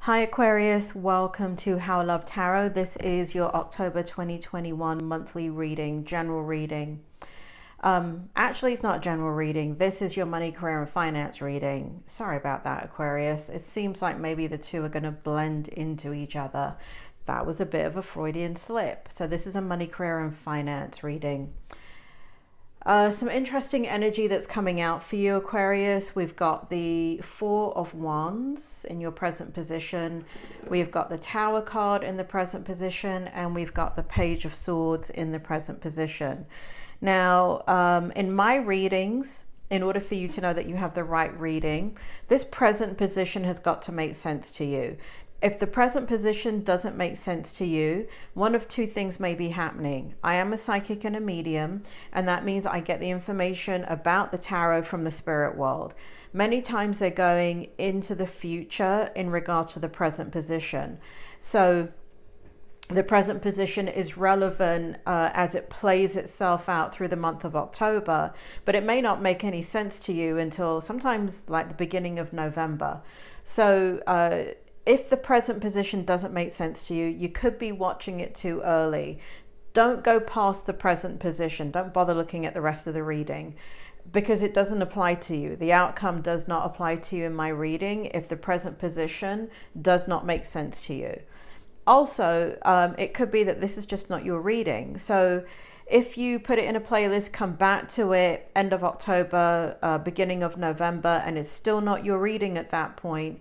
Hi Aquarius, welcome to How I Love Tarot. This is your October 2021 monthly reading, general reading. Actually, it's not general reading. This is your money, career and finance reading. Sorry about that, Aquarius. It seems like maybe the two are going to blend into each other. That was a bit of a Freudian slip. So this is a money, career and finance reading. Some interesting energy that's coming out for you, Aquarius. We've got the Four of Wands in your present position. We've got the Tower card in the present position. And we've got the Page of Swords in the present position. Now, in my readings, in order for you to know that you have the right reading, this present position has got to make sense to you. If the present position doesn't make sense to you, one of two things may be happening. I am a psychic and a medium, and that means I get the information about the tarot from the spirit world. Many times they're going into the future in regards to the present position. So the present position is relevant as it plays itself out through the month of October, but it may not make any sense to you until sometimes like the beginning of November. So if the present position doesn't make sense to you, you could be watching it too early. Don't go past the present position. Don't bother looking at the rest of the reading because it doesn't apply to you. The outcome does not apply to you in my reading if the present position does not make sense to you. Also, it could be that this is just not your reading. So if you put it in a playlist, come back to it end of October, beginning of November, and it's still not your reading at that point,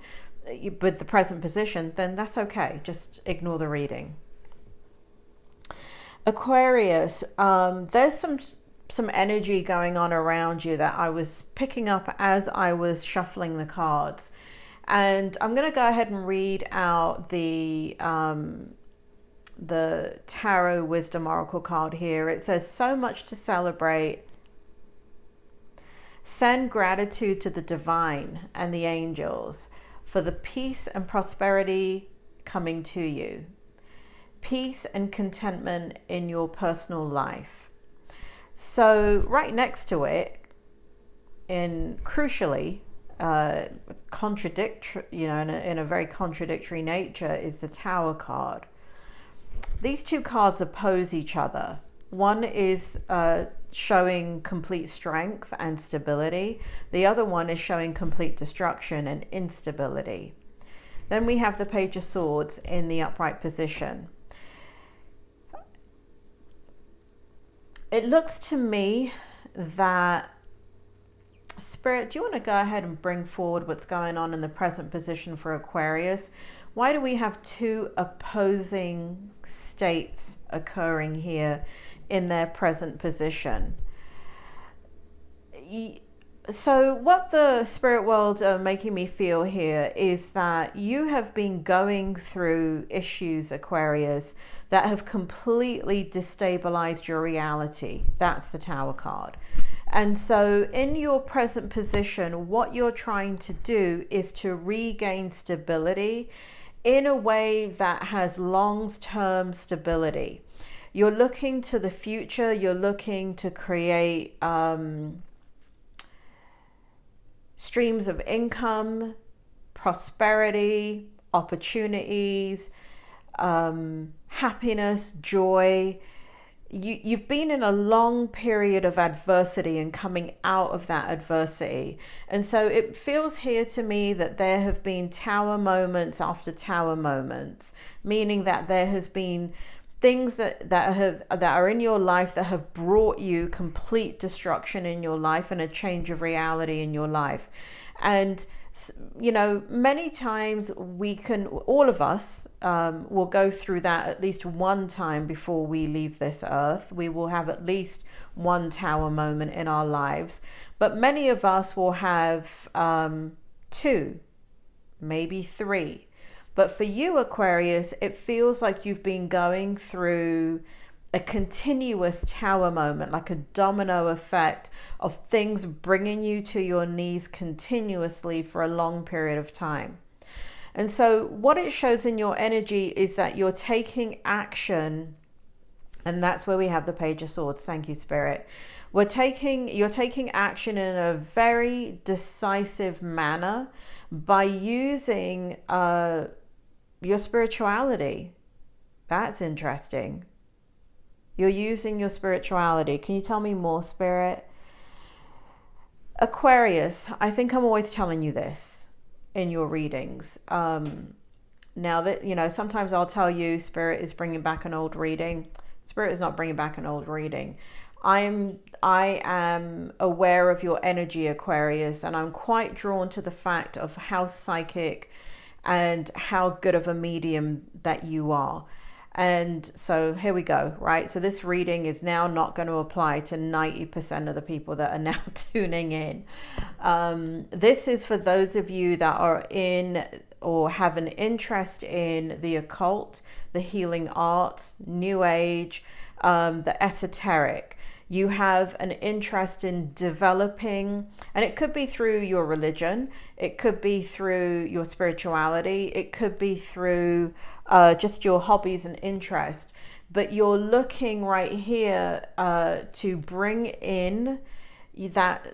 with the present position, then that's okay. Just ignore the reading. Aquarius, there's some energy going on around you that I was picking up as I was shuffling the cards. And I'm going to go ahead and read out the Tarot Wisdom Oracle card here. It says, so much to celebrate. Send gratitude to the divine and the angels for the peace and prosperity coming to you. Peace and contentment in your personal life. So right next to it, crucially, contradictory, in a very contradictory nature, is the Tower card. These two cards oppose each other. One is showing complete strength and stability. The other one is showing complete destruction and instability. Then we have the Page of Swords in the upright position. It looks to me that Spirit, do you want to go ahead and bring forward what's going on in the present position for Aquarius? Why do we have two opposing states occurring here in their present position? So what the spirit world are making me feel here is that you have been going through issues, Aquarius, that have completely destabilized your reality. That's the Tower card. And so in your present position, what you're trying to do is to regain stability in a way that has long-term stability. You're looking to the future. You're looking to create streams of income, prosperity, opportunities, happiness, joy. You've been in a long period of adversity and coming out of that adversity. And so it feels here to me that there have been tower moments after tower moments, meaning that there has been things that are in your life that have brought you complete destruction in your life and a change of reality in your life. And many times all of us will go through that at least one time before we leave this earth. We will have at least one tower moment in our lives, but many of us will have two, maybe three. But for you, Aquarius, it feels like you've been going through a continuous tower moment, like a domino effect of things bringing you to your knees continuously for a long period of time. And so what it shows in your energy is that you're taking action, and that's where we have the Page of Swords. Thank you, Spirit. You're taking action in a very decisive manner by using your spirituality. That's interesting. You're using your spirituality. Can you tell me more, Spirit? Aquarius, I think I'm always telling you this in your readings. Now that, you know, sometimes I'll tell you Spirit is bringing back an old reading. Spirit is not bringing back an old reading. I am aware of your energy, Aquarius, and I'm quite drawn to the fact of how psychic and how good of a medium that you are. And so here we go, right? So this reading is now not going to apply to 90% of the people that are now tuning in. This is for those of you that are in or have an interest in the occult, the healing arts, New Age, the esoteric. You have an interest in developing, and it could be through your religion, it could be through your spirituality, it could be through just your hobbies and interest, but you're looking right here to bring in that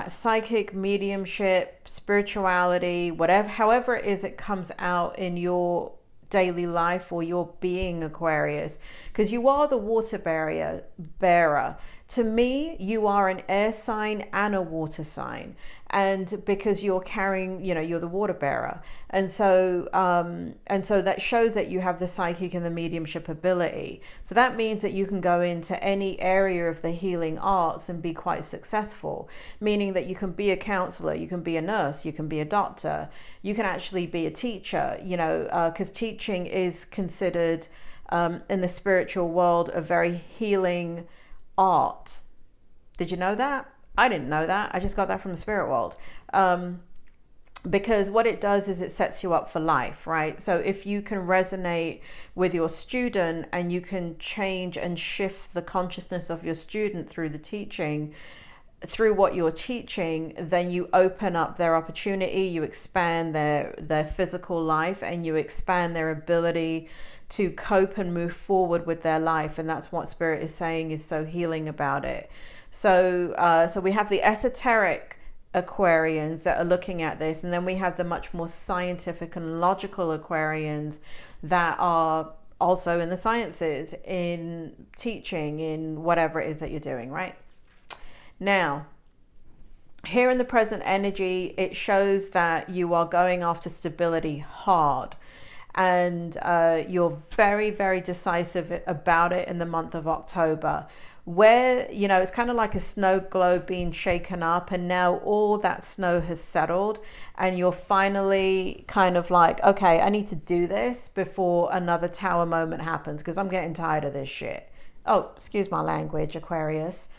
psychic mediumship, spirituality, whatever, however it is it comes out in your daily life or your being, Aquarius, because you are the water bearer. To me, you are an air sign and a water sign, and because you're carrying, you know, you're the water bearer, and so that shows that you have the psychic and the mediumship ability. So that means that you can go into any area of the healing arts and be quite successful, meaning that you can be a counselor, you can be a nurse, you can be a doctor, you can actually be a teacher, you know, because teaching is considered in the spiritual world a very healing art. Did you know that? I didn't know that. I just got that from the spirit world. Because what it does is it sets you up for life, right? So if you can resonate with your student and you can change and shift the consciousness of your student through the teaching, through what you're teaching, then you open up their opportunity, you expand their physical life, and you expand their ability to cope and move forward with their life. And that's what Spirit is saying is so healing about it. So we have the esoteric Aquarians that are looking at this, and then we have the much more scientific and logical Aquarians that are also in the sciences, in teaching, in whatever it is that you're doing, right? Now, here in the present energy, it shows that you are going after stability hard. And you're very, very decisive about it in the month of October, where, you know, it's kind of like a snow globe being shaken up, and now all that snow has settled, and you're finally kind of like, okay, I need to do this before another tower moment happens, because I'm getting tired of this shit. Oh, excuse my language, Aquarius.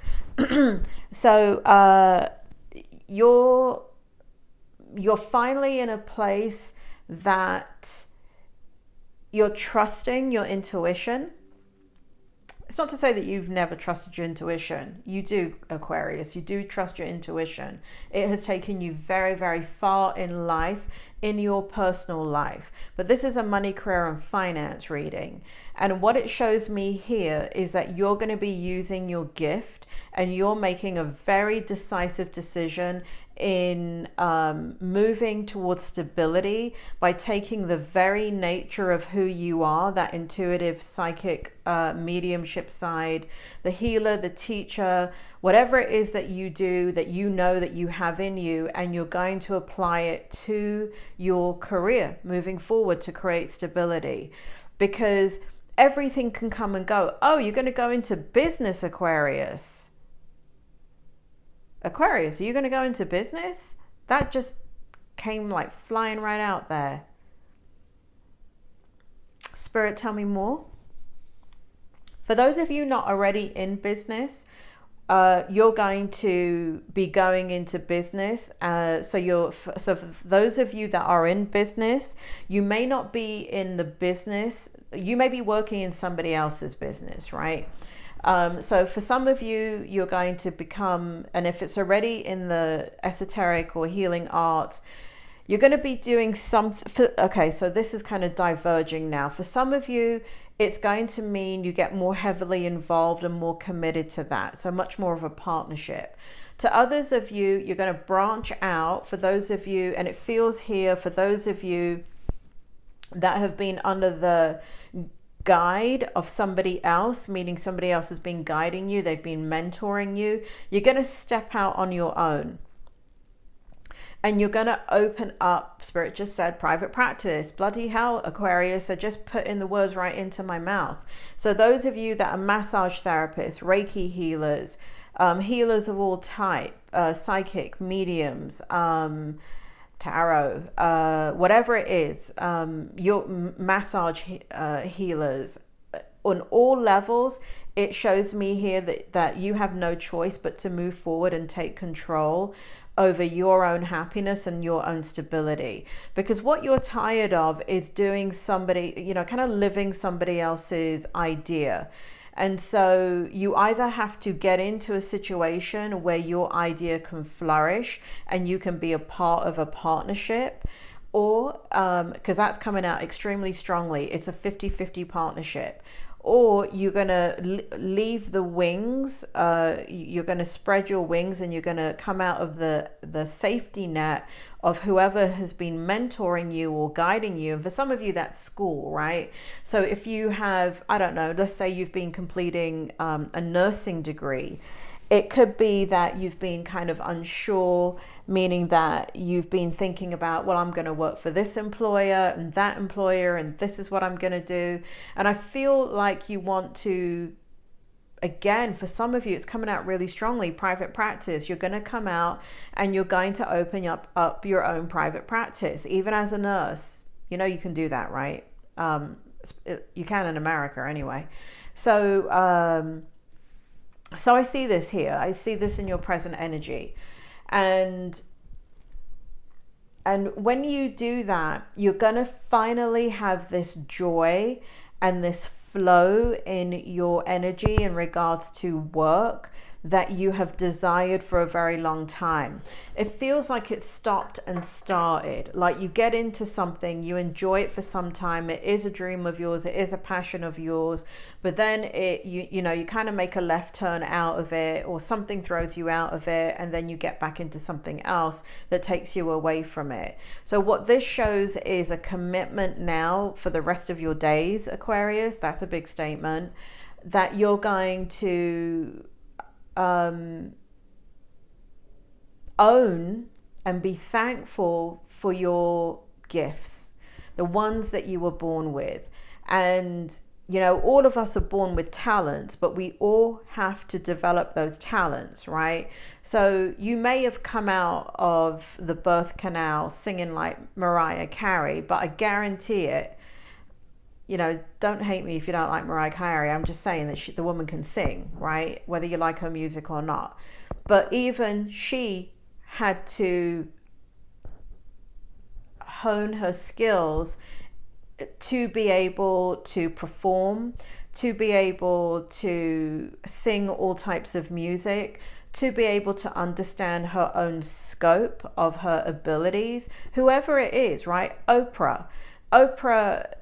So you're finally in a place that you're trusting your intuition. It's not to say that you've never trusted your intuition. You do, Aquarius. You do trust your intuition. It has taken you very, very far in life, in your personal life. But this is a money, career, and finance reading. And what it shows me here is that you're going to be using your gift, and you're making a very decisive decision in moving towards stability by taking the very nature of who you are, that intuitive, psychic, mediumship side, the healer, the teacher, whatever it is that you do, that you know that you have in you, and you're going to apply it to your career moving forward to create stability, because everything can come and go. Oh, you're going to go into business, Aquarius. Aquarius, are you going to go into business? That just came like flying right out there. Spirit, tell me more. For those of you not already in business, you're going to be going into business. So for those of you that are in business, you may not be in the business. You may be working in somebody else's business, right? So for some of you, you're going to become, and if it's already in the esoteric or healing arts, you're going to be doing something. Okay, so this is kind of diverging now. For some of you, it's going to mean you get more heavily involved and more committed to that. So much more of a partnership. To others of you, you're going to branch out. For those of you, and it feels here, for those of you that have been under the guide of somebody else, meaning somebody else has been guiding you, they've been mentoring you. You're going to step out on your own. And you're going to open up, Spirit just said, private practice. Bloody hell, Aquarius, I just put in the words right into my mouth. So those of you that are massage therapists, Reiki healers, healers of all type, psychic, mediums, tarot, whatever it is, your massage healers, on all levels, it shows me here that you have no choice but to move forward and take control over your own happiness and your own stability. Because what you're tired of is doing somebody, you know, kind of living somebody else's idea. And so you either have to get into a situation where your idea can flourish and you can be a part of a partnership, or because that's coming out extremely strongly, it's a 50-50 partnership. Or you're going to leave the wings, you're going to spread your wings, and you're going to come out of the safety net of whoever has been mentoring you or guiding you. And for some of you, that's school, right? So if you have, I don't know, let's say you've been completing a nursing degree. It could be that you've been kind of unsure, meaning that you've been thinking about, well, I'm going to work for this employer and that employer, and this is what I'm going to do. And I feel like you want to, again, for some of you, it's coming out really strongly, private practice. You're going to come out and you're going to open up your own private practice, even as a nurse. You know, you can do that, right? You can in America anyway. So I see this here. I see this in your present energy. And when you do that, you're going to finally have this joy and this flow in your energy in regards to work that you have desired for a very long time. It feels like it stopped and started. Like you get into something, you enjoy it for some time, it is a dream of yours, it is a passion of yours, but then you kind of make a left turn out of it, or something throws you out of it, and then you get back into something else that takes you away from it. So what this shows is a commitment now for the rest of your days, Aquarius. That's a big statement, that you're going to own and be thankful for your gifts, the ones that you were born with. And you know, all of us are born with talents, but we all have to develop those talents, right? So you may have come out of the birth canal singing like Mariah Carey, but I guarantee it, you know, don't hate me if you don't like Mariah Carey. I'm just saying that the woman can sing, right? Whether you like her music or not. But even she had to hone her skills to be able to perform, to be able to sing all types of music, to be able to understand her own scope of her abilities, whoever it is, right? Oprah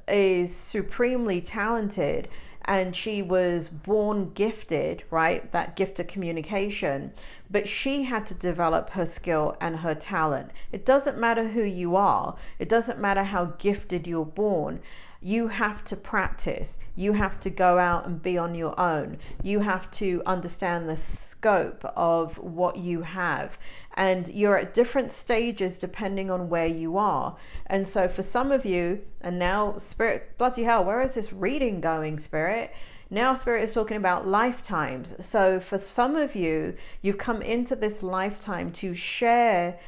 is supremely talented, and she was born gifted, right? That gift of communication, but she had to develop her skill and her talent. It doesn't matter who you are. It doesn't matter how gifted you're born. You have to practice. You have to go out and be on your own. You have to understand the scope of what you have. And you're at different stages depending on where you are. And so for some of you, and now Spirit, bloody hell, where is this reading going, Spirit? Now Spirit is talking about lifetimes. So for some of you, you've come into this lifetime to share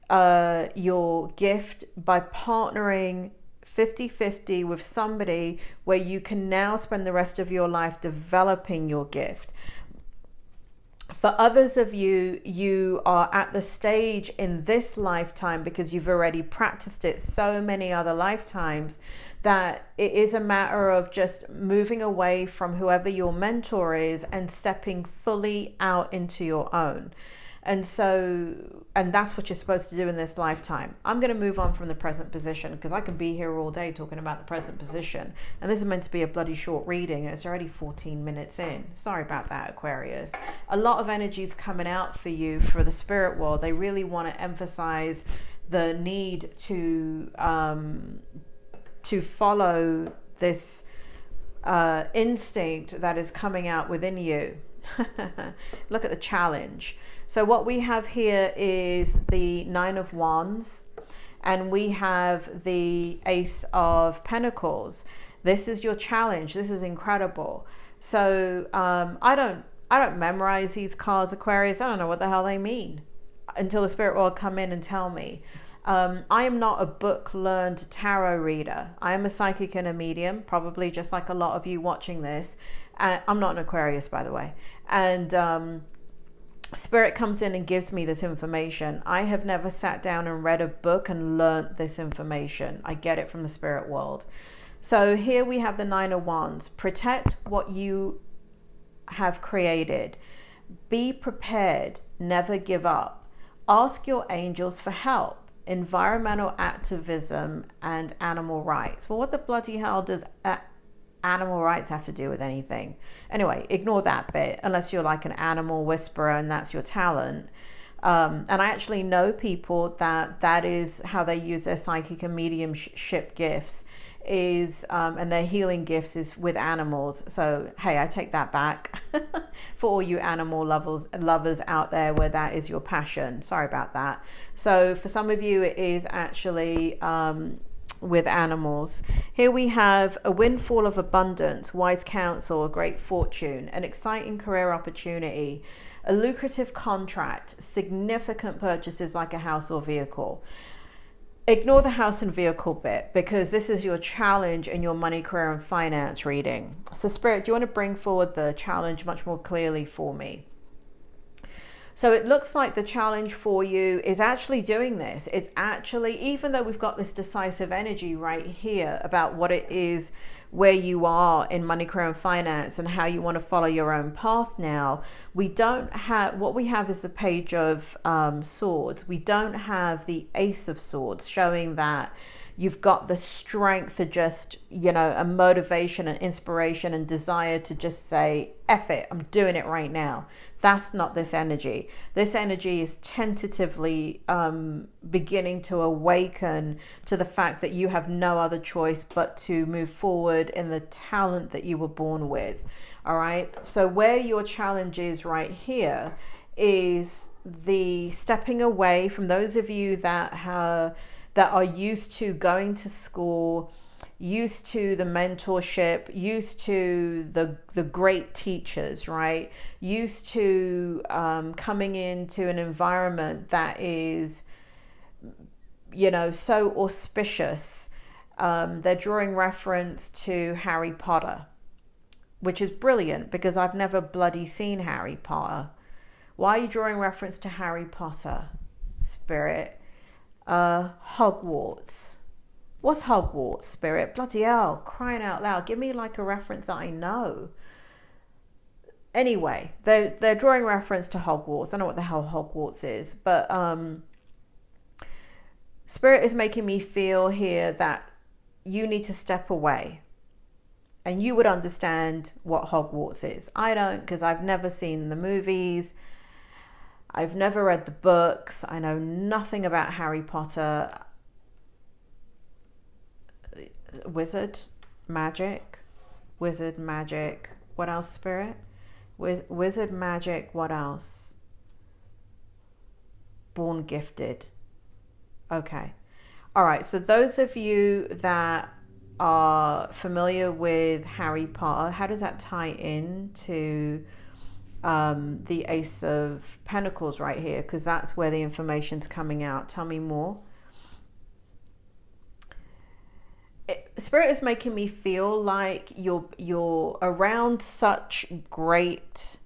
your gift by partnering 50-50 with somebody where you can now spend the rest of your life developing your gift. For others of you, you are at the stage in this lifetime, because you've already practiced it so many other lifetimes, that it is a matter of just moving away from whoever your mentor is and stepping fully out into your own. And that's what you're supposed to do in this lifetime. I'm going to move on from the present position, because I can be here all day talking about the present position. And this is meant to be a bloody short reading, and it's already 14 minutes in. Sorry about that, Aquarius. A lot of energy is coming out for you for the spirit world. They really want to emphasize the need to to follow this instinct that is coming out within you. Look at the challenge. So what we have here is the Nine of Wands, and we have the Ace of Pentacles. This is your challenge. This is incredible. So I don't memorize these cards, Aquarius. I don't know what the hell they mean until the spirit world come in and tell me. I am not a book-learned tarot reader. I am a psychic and a medium, probably just like a lot of you watching this. I'm not an Aquarius, by the way. And spirit comes in and gives me this information. I have never sat down and read a book and learnt this information. I get it from the spirit world. So here we have the Nine of Wands. Protect what you have created. Be prepared. Never give up. Ask your angels for help. Environmental activism and animal rights. Well, what the bloody hell does animal rights have to do with anything? Anyway, ignore that bit unless you're like an animal whisperer and that's your talent. And I actually know people that is how they use their psychic and mediumship gifts is and their healing gifts is with animals. So hey, I take that back for all you animal lovers out there where that is your passion. Sorry about that. So for some of you it is actually with animals. Here we have a windfall of abundance, wise counsel, a great fortune, an exciting career opportunity, a lucrative contract, significant purchases like a house or vehicle. Ignore the house and vehicle bit because this is your challenge in your money, career and finance reading. So Spirit, do you want to bring forward the challenge much more clearly for me? So it looks like the challenge for you is actually doing this. It's actually, even though we've got this decisive energy right here about what it is, where you are in money, career and finance and how you want to follow your own path now, we don't have, what we have is the Page of Swords. We don't have the Ace of Swords showing that you've got the strength to just, you know, a motivation and inspiration and desire to just say, F it, I'm doing it right now. That's not this energy. This energy is tentatively beginning to awaken to the fact that you have no other choice but to move forward in the talent that you were born with. All right. So where your challenge is right here is the stepping away from those of you that are used to going to school, used to the mentorship, used to the great teachers, right? Used to coming into an environment that is, you know, so auspicious. They're drawing reference to Harry Potter, which is brilliant because I've never bloody seen Harry Potter. Why are you drawing reference to Harry Potter, Spirit? Hogwarts. What's Hogwarts, Spirit? Bloody hell, crying out loud. Give me like a reference that I know. Anyway, they're drawing reference to Hogwarts. I don't know what the hell Hogwarts is, but Spirit is making me feel here that you need to step away. And you would understand what Hogwarts is. I don't, because I've never seen the movies. I've never read the books. I know nothing about Harry Potter. Wizard magic. What else, Spirit? Wizard magic. What else? Born gifted. Okay. All right. So those of you that are familiar with Harry Potter, how does that tie in to the Ace of Pentacles right here? Because that's where the information's coming out. Tell me more. Spirit is making me feel like you're around such great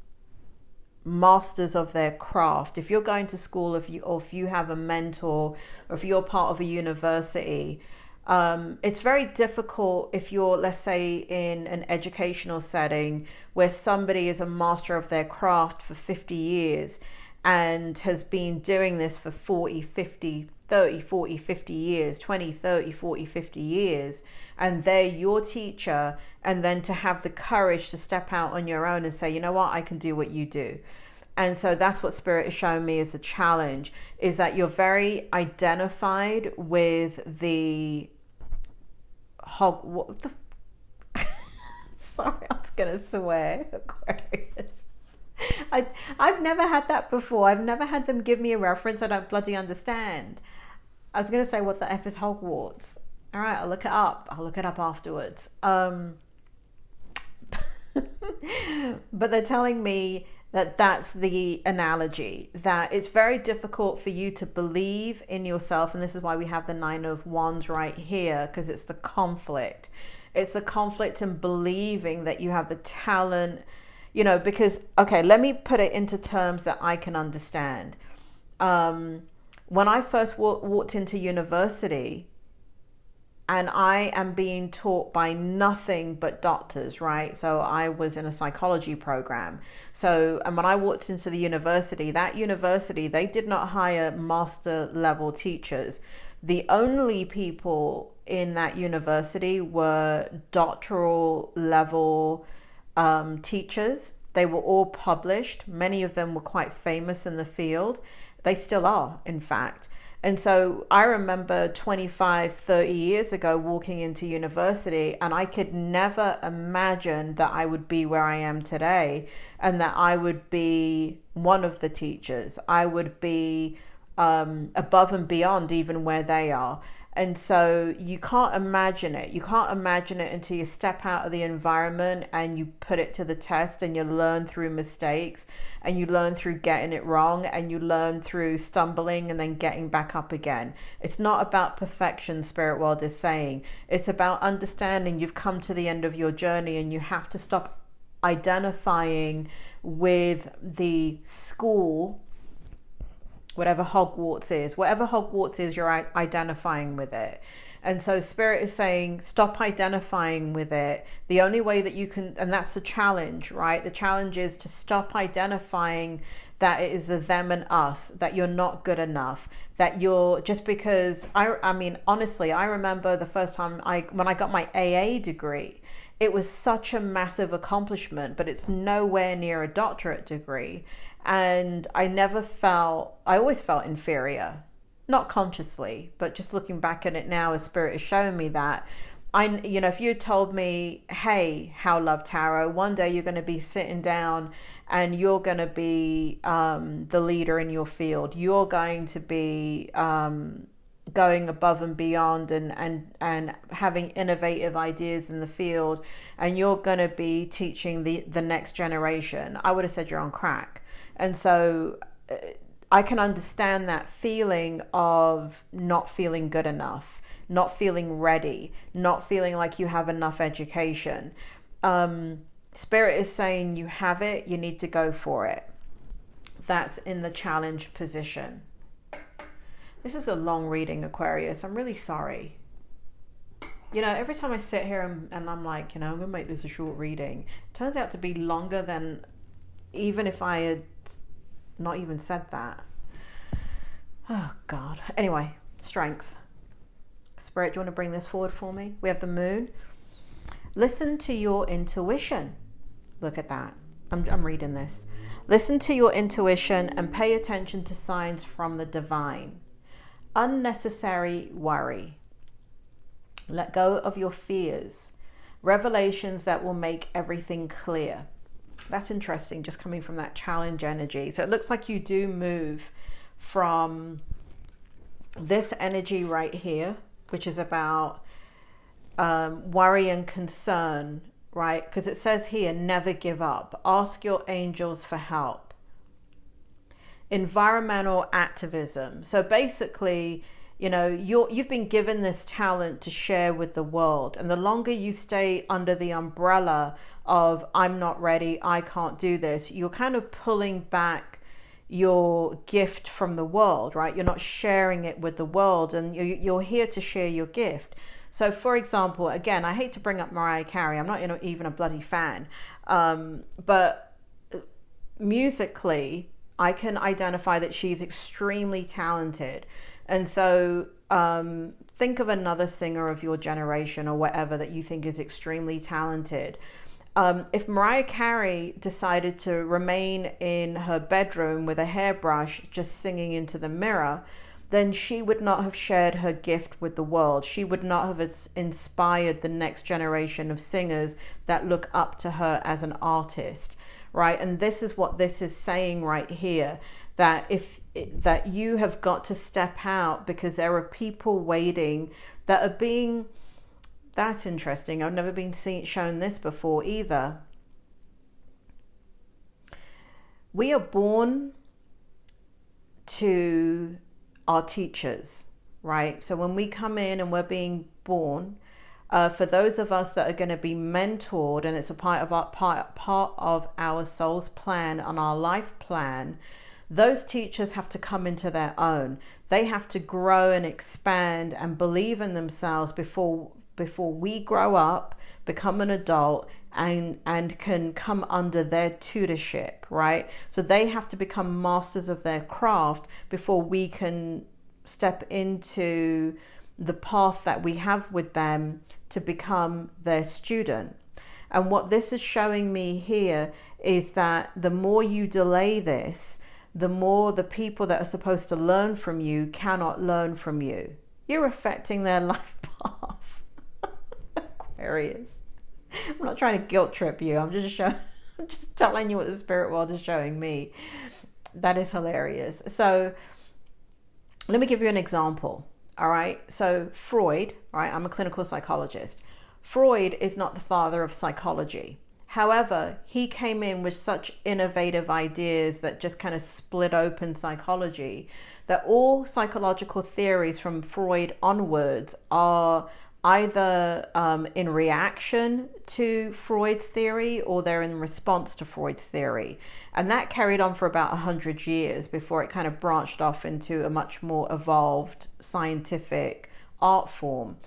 masters of their craft. If you're going to school, if you have a mentor, or if you're part of a university, it's very difficult if you're, let's say, in an educational setting where somebody is a master of their craft for 50 years and has been doing this for 40, 50, 30, 40, 50 years, 20, 30, 40, 50 years, and they're your teacher, and then to have the courage to step out on your own and say, you know what, I can do what you do. And so that's what Spirit is showing me as a challenge, is that you're very identified with the what the sorry, I was gonna swear. Aquarius. I've never had that before. I've never had them give me a reference I don't bloody understand. I was gonna say, what the F is Hogwarts? All right, I'll look it up. I'll look it up afterwards. But they're telling me that that's the analogy, that it's very difficult for you to believe in yourself. And this is why we have the Nine of Wands right here, because it's the conflict. It's the conflict in believing that you have the talent, you know, because, okay, let me put it into terms that I can understand. When I first walked into university, and I am being taught by nothing but doctors, right? So I was in a psychology program. So, and when I walked into the university, that university, they did not hire master level teachers. The only people in that university were doctoral level teachers. They were all published. Many of them were quite famous in the field. They still are, in fact. And so I remember 25, 30 years ago walking into university, and I could never imagine that I would be where I am today, and that I would be one of the teachers. I would be above and beyond even where they are. And so you can't imagine it. You can't imagine it until you step out of the environment and you put it to the test, and you learn through mistakes, and you learn through getting it wrong, and you learn through stumbling and then getting back up again. It's not about perfection, Spirit World is saying. It's about understanding you've come to the end of your journey, and you have to stop identifying with the school, whatever Hogwarts is, you're identifying with it. And so Spirit is saying, stop identifying with it. The only way that you can, and that's the challenge, right? The challenge is to stop identifying that it is a them and us, that you're not good enough, that you're just because, I mean, honestly, I remember the first time when I got my AA degree, it was such a massive accomplishment, but it's nowhere near a doctorate degree. And I always felt inferior, not consciously, but just looking back at it now, as Spirit is showing me that, you know, if you told me, hey, How Love Tarot, one day you're going to be sitting down and you're going to be the leader in your field. You're going to be going above and beyond and having innovative ideas in the field, and you're going to be teaching the next generation. I would have said you're on crack. And so I can understand that feeling of not feeling good enough, not feeling ready, not feeling like you have enough education. Spirit is saying you have it, you need to go for it. That's in the challenge position. This is a long reading, Aquarius. I'm really sorry. You know, every time I sit here and I'm like, you know, I'm going to make this a short reading, it turns out to be longer than even if I had not even said that. Oh, God. Anyway, strength. Spirit, do you want to bring this forward for me? We have the moon. Listen to your intuition. Look at that. I'm reading this. Listen to your intuition and pay attention to signs from the divine. Unnecessary worry. Let go of your fears. Revelations that will make everything clear. That's interesting, just coming from that challenge energy. So it looks like you do move from this energy right here, which is about worry and concern, right? Because it says here, never give up. Ask your angels for help. Environmental activism. So basically, you know, you've been given this talent to share with the world. And the longer you stay under the umbrella of I'm not ready, I can't do this, you're kind of pulling back your gift from the world, right? You're not sharing it with the world, and you're here to share your gift. So for example, again, I hate to bring up Mariah Carey. I'm not even a bloody fan. But musically, I can identify that she's extremely talented. And so think of another singer of your generation or whatever that you think is extremely talented. If Mariah Carey decided to remain in her bedroom with a hairbrush just singing into the mirror, then she would not have shared her gift with the world. She would not have inspired the next generation of singers that look up to her as an artist, right? And this is what this is saying right here, that that you have got to step out, because there are people waiting that are being, that's interesting. I've never been shown this before either. We are born to our teachers, right? So when we come in and we're being born, for those of us that are going to be mentored, and it's a part of our soul's plan and our life plan, those teachers have to come into their own. They have to grow and expand and believe in themselves before we grow up, become an adult, and can come under their tutorship, right? So they have to become masters of their craft before we can step into the path that we have with them to become their student. And what this is showing me here is that the more you delay this, the more the people that are supposed to learn from you cannot learn from you. You're affecting their life path. Aquarius. I'm not trying to guilt trip you. I'm just telling you what the spirit world is showing me. That is hilarious. So let me give you an example. All right. So Freud, right? I'm a clinical psychologist. Freud is not the father of psychology. However, he came in with such innovative ideas that just kind of split open psychology, that all psychological theories from Freud onwards are either in reaction to Freud's theory, or they're in response to Freud's theory. And that carried on for about 100 years before it kind of branched off into a much more evolved scientific art form.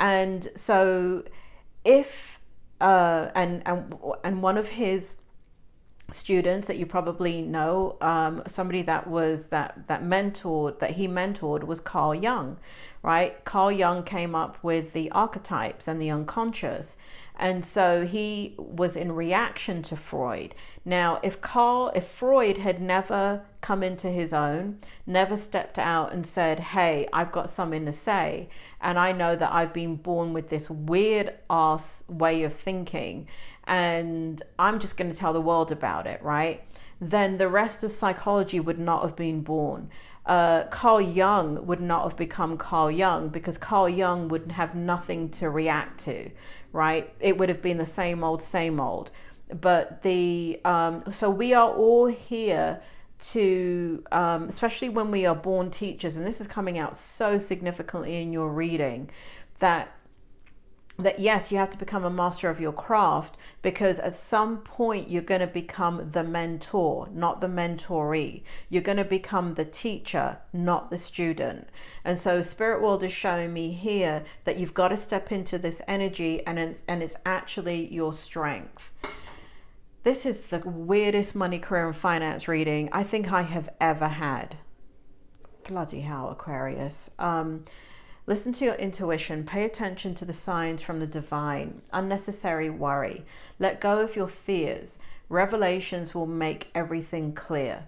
And so if and one of his students that you probably know, somebody that he mentored was Carl Jung, right? Carl Jung came up with the archetypes and the unconscious. And so he was in reaction to Freud. Now, if Freud had never come into his own, never stepped out and said, hey, I've got something to say, and I know that I've been born with this weird ass way of thinking, and I'm just going to tell the world about it, right? Then the rest of psychology would not have been born. Carl Jung would not have become Carl Jung, because Carl Jung would have nothing to react to, right? It would have been the same old, same old. But so we are all here to, especially when we are born teachers, and this is coming out so significantly in your reading, that yes, you have to become a master of your craft, because at some point you're going to become the mentor, not the mentoree. You're going to become the teacher, not the student. And so Spirit World is showing me here that you've got to step into this energy, and it's actually your strength. This is the weirdest money, career, and finance reading I think I have ever had. Bloody hell, Aquarius. Listen to your intuition. Pay attention to the signs from the divine. Unnecessary worry. Let go of your fears. Revelations will make everything clear.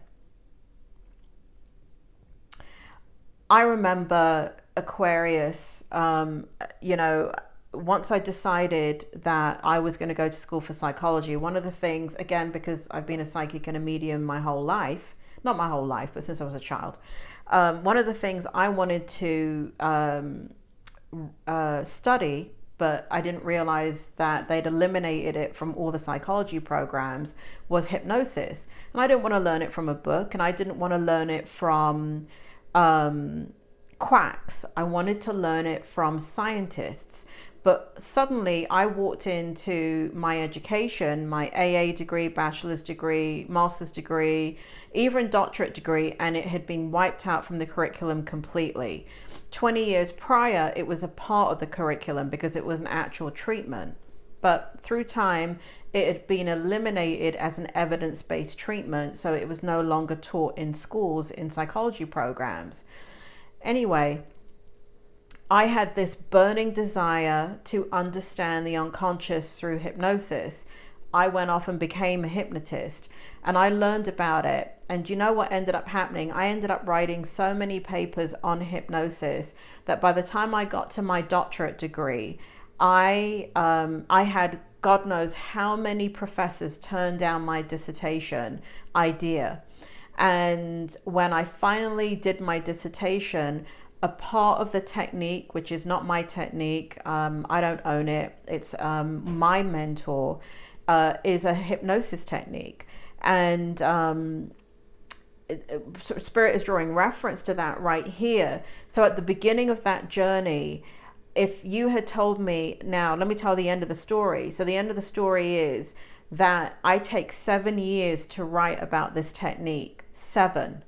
I remember, Aquarius, once I decided that I was going to go to school for psychology, one of the things, again, because I've been a psychic and a medium my whole life, not my whole life, but since I was a child, one of the things I wanted to study, but I didn't realize that they'd eliminated it from all the psychology programs, was hypnosis. And I didn't want to learn it from a book, and I didn't want to learn it from quacks. I wanted to learn it from scientists. But suddenly I walked into my education, my AA degree, bachelor's degree, master's degree, even doctorate degree, and it had been wiped out from the curriculum completely. 20 years prior, it was a part of the curriculum because it was an actual treatment. But through time, it had been eliminated as an evidence-based treatment, so it was no longer taught in schools in psychology programs. Anyway, I had this burning desire to understand the unconscious through hypnosis. I went off and became a hypnotist, and I learned about it. And you know what ended up happening? I ended up writing so many papers on hypnosis that by the time I got to my doctorate degree, I had God knows how many professors turn down my dissertation idea. And when I finally did my dissertation, a part of the technique, which is not my technique, I don't own it, it's my mentor, is a hypnosis technique. And Spirit is drawing reference to that right here. So at the beginning of that journey, if you had told me, now let me tell the end of the story. So the end of the story is that I take 7 years to write about this technique. 7.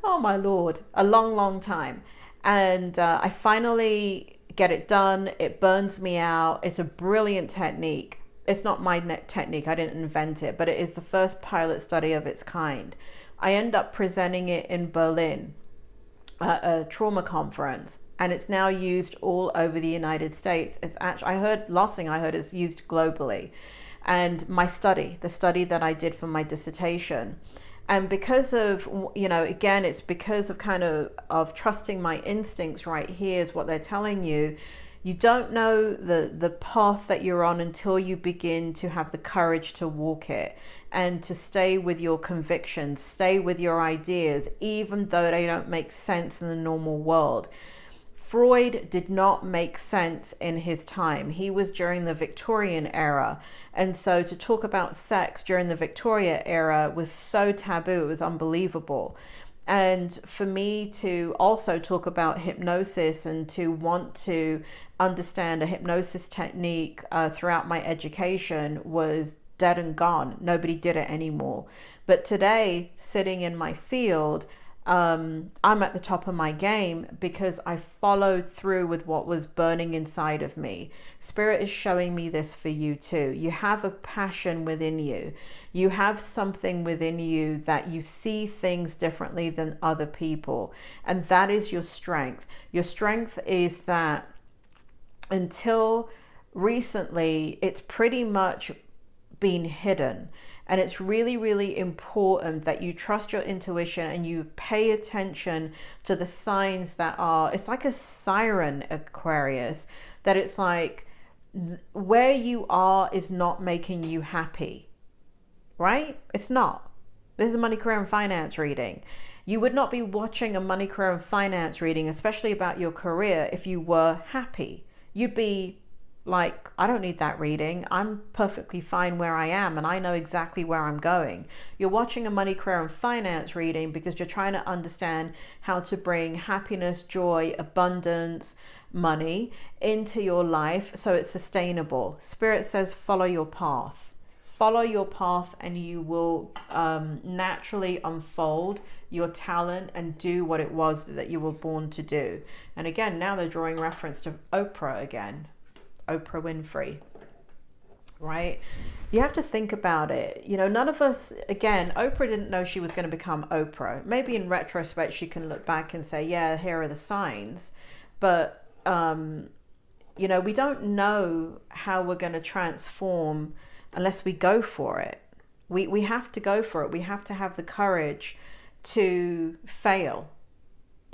Oh my Lord, a long, long time. And I finally get it done. It burns me out. It's a brilliant technique. It's not my technique. I didn't invent it, but it is the first pilot study of its kind. I end up presenting it in Berlin at a trauma conference, and it's now used all over the United States. It's actually, last thing I heard is used globally. And my study, the study that I did for my dissertation, and because of, again, it's because of of trusting my instincts right here is what they're telling you. You don't know the path that you're on until you begin to have the courage to walk it and to stay with your convictions, stay with your ideas, even though they don't make sense in the normal world. Freud did not make sense in his time. He was during the Victorian era. And so to talk about sex during the Victoria era was so taboo, it was unbelievable. And for me to also talk about hypnosis and to want to understand a hypnosis technique throughout my education was dead and gone. Nobody did it anymore. But today, sitting in my field, I'm at the top of my game because I followed through with what was burning inside of me. Spirit is showing me this for you too. You have a passion within you. You have something within you that you see things differently than other people. And that is your strength. Your strength is that until recently, it's pretty much been hidden. And it's really, really important that you trust your intuition and you pay attention to the signs that are, it's like a siren, Aquarius, that it's like where you are is not making you happy, right? It's not. This is a money, career, and finance reading. You would not be watching a money, career, and finance reading, especially about your career, if you were happy. You'd be like, I don't need that reading. I'm perfectly fine where I am and I know exactly where I'm going. You're watching a money, career, and finance reading because you're trying to understand how to bring happiness, joy, abundance, money into your life so it's sustainable. Spirit says follow your path. Follow your path and you will naturally unfold your talent and do what it was that you were born to do. And again, now they're drawing reference to Oprah again. Oprah Winfrey, right? You have to think about it. None of us, again, Oprah didn't know she was going to become Oprah. Maybe in retrospect, she can look back and say, yeah, here are the signs. But, we don't know how we're going to transform unless we go for it. We have to go for it. We have to have the courage to fail,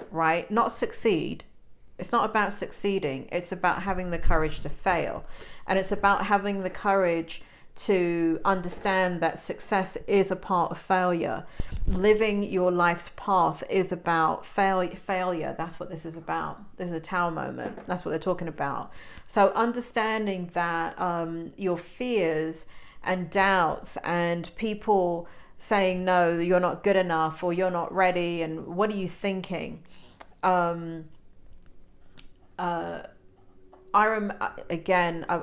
right? Not succeed. It's not about succeeding. It's about having the courage to fail. And it's about having the courage to understand that success is a part of failure. Living your life's path is about failure. That's what this is about. There's a Tower moment. That's what they're talking about. So understanding that your fears and doubts and people saying, no, you're not good enough or you're not ready and what are you thinking? I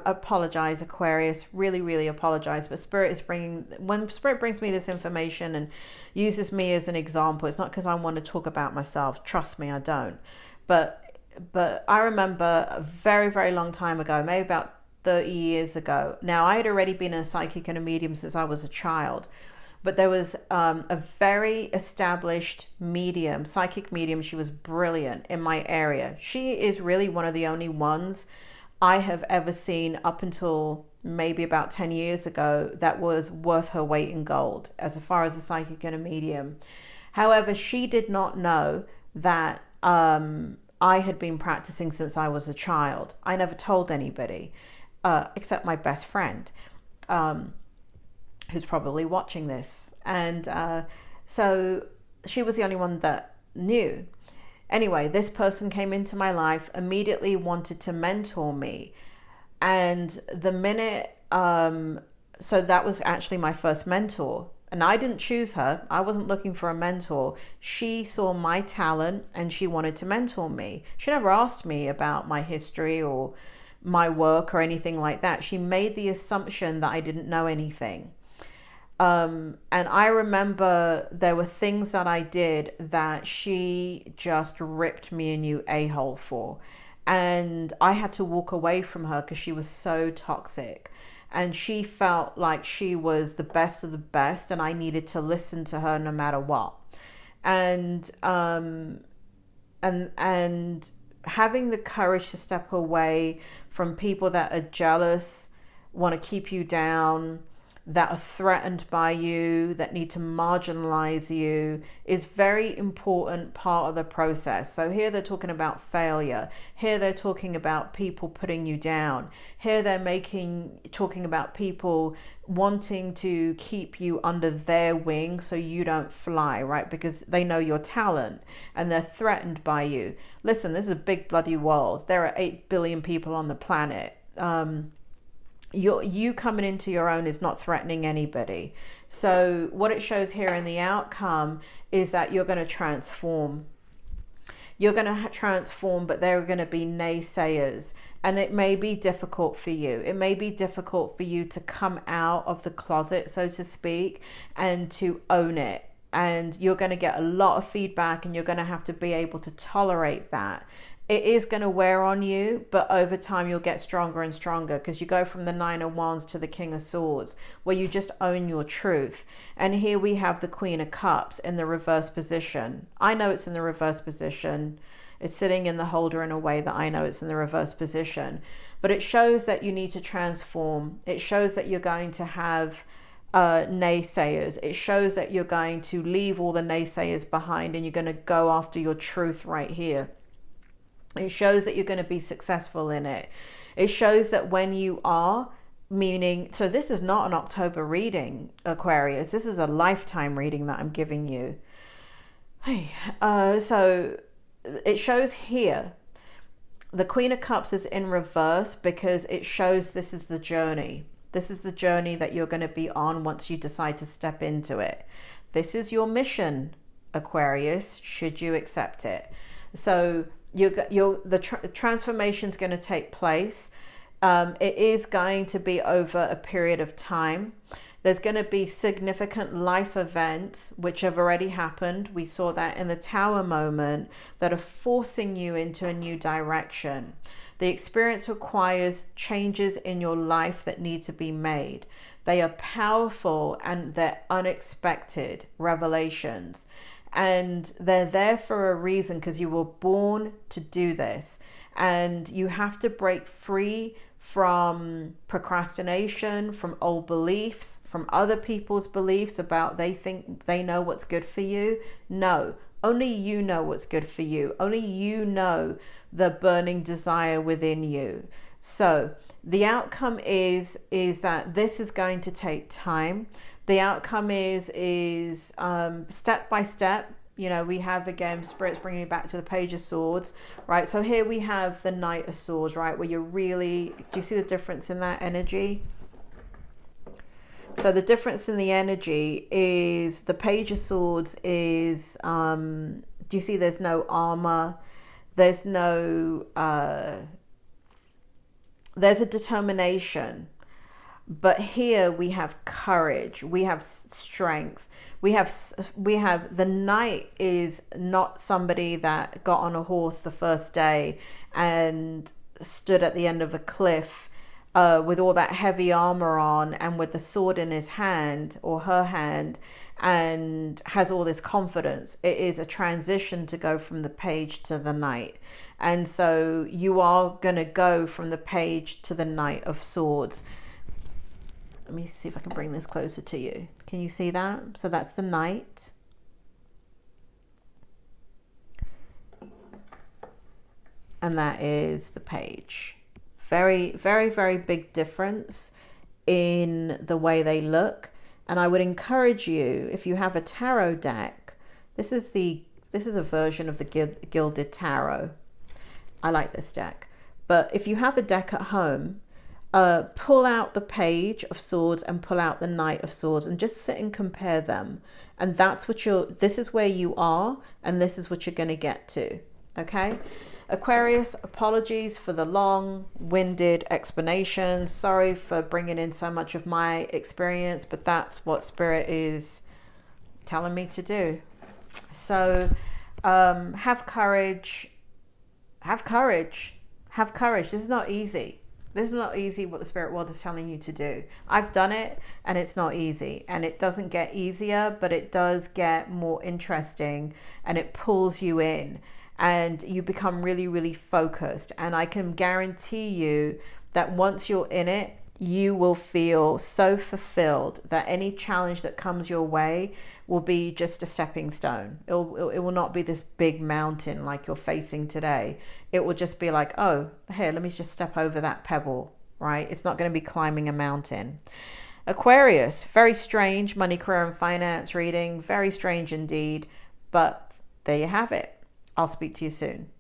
apologize, Aquarius, really, really apologize. But when Spirit brings me this information and uses me as an example, it's not because I want to talk about myself. Trust me, I don't. But I remember a very, very long time ago, maybe about 30 years ago. Now, I had already been a psychic and a medium since I was a child. But there was a very established psychic medium. She was brilliant in my area. She is really one of the only ones I have ever seen up until maybe about 10 years ago that was worth her weight in gold as far as a psychic and a medium. However, she did not know that I had been practicing since I was a child. I never told anybody except my best friend, who's probably watching this. And so she was the only one that knew. Anyway, this person came into my life, immediately wanted to mentor me. And the minute, so that was actually my first mentor. And I didn't choose her. I wasn't looking for a mentor. She saw my talent and she wanted to mentor me. She never asked me about my history or my work or anything like that. She made the assumption that I didn't know anything. And I remember there were things that I did that she just ripped me a new a-hole for. And I had to walk away from her because she was so toxic. And she felt like she was the best of the best and I needed to listen to her no matter what. And having the courage to step away from people that are jealous, want to keep you down, that are threatened by you, that need to marginalize you, is very important part of the process. So here they're talking about failure. Here they're talking about people putting you down. Here they're talking about people wanting to keep you under their wing so you don't fly, right? Because they know your talent and they're threatened by you. Listen, this is a big bloody world. There are 8 billion people on the planet. You coming into your own is not threatening anybody. So what it shows here in the outcome is that you're going to transform. You're going to transform, but there are going to be naysayers. And it may be difficult for you. It may be difficult for you to come out of the closet, so to speak, and to own it. And you're going to get a lot of feedback and you're going to have to be able to tolerate that. It is going to wear on you, but over time you'll get stronger and stronger because you go from the 9 of Wands to the King of Swords, where you just own your truth. And here we have the Queen of Cups in the reverse position. I know it's in the reverse position. It's sitting in the holder in a way that I know it's in the reverse position. But it shows that you need to transform. It shows that you're going to have naysayers. It shows that you're going to leave all the naysayers behind and you're going to go after your truth right here. It shows that you're going to be successful in it. It shows that when you are, meaning, so this is not an October reading, Aquarius. This is a lifetime reading that I'm giving you. So it shows here, the Queen of Cups is in reverse because it shows this is the journey. This is the journey that you're going to be on once you decide to step into it. This is your mission, Aquarius, should you accept it. So the transformation is going to take place. It is going to be over a period of time. There's going to be significant life events which have already happened. We saw that in the Tower moment, that are forcing you into a new direction. The experience requires changes in your life that need to be made. They are powerful and they're unexpected revelations. And they're there for a reason because you were born to do this. And you have to break free from procrastination, from old beliefs, from other people's beliefs about they think they know what's good for you. No, only you know what's good for you. Only you know the burning desire within you. So the outcome is that this is going to take time. The outcome is step by step. You know, we have, again, Spirit's bringing you back to the Page of Swords, right? So here we have the Knight of Swords, right? Where you're really, do you see the difference in that energy? So the difference in the energy is the Page of Swords is, do you see there's no armor? There's no, there's a determination. But here we have courage, we have strength, we have the knight is not somebody that got on a horse the first day and stood at the end of a cliff with all that heavy armor on and with the sword in his hand or her hand and has all this confidence. It is a transition to go from the page to the knight. And so you are going to go from the Page to the Knight of Swords. Let me see if I can bring this closer to you. Can you see that? So that's the Knight. And that is the Page. Very, very, very big difference in the way they look. And I would encourage you, if you have a tarot deck, this is a version of the Gilded Tarot. I like this deck. But if you have a deck at home, pull out the Page of Swords and pull out the Knight of Swords and just sit and compare them. And that's what this is where you are, and this is what you're going to get to. Okay? Aquarius, apologies for the long-winded explanation. Sorry for bringing in so much of my experience, but that's what Spirit is telling me to do. So have courage. Have courage. Have courage. This is not easy. This is not easy what the spirit world is telling you to do. I've done it and it's not easy, and it doesn't get easier, but it does get more interesting, and it pulls you in and you become really, really focused. And I can guarantee you that once you're in it, you will feel so fulfilled that any challenge that comes your way will be just a stepping stone. It will not be this big mountain like you're facing today. It will just be like, oh, here, let me just step over that pebble, right? It's not going to be climbing a mountain. Aquarius, very strange money, career, and finance reading. Very strange indeed. But there you have it. I'll speak to you soon.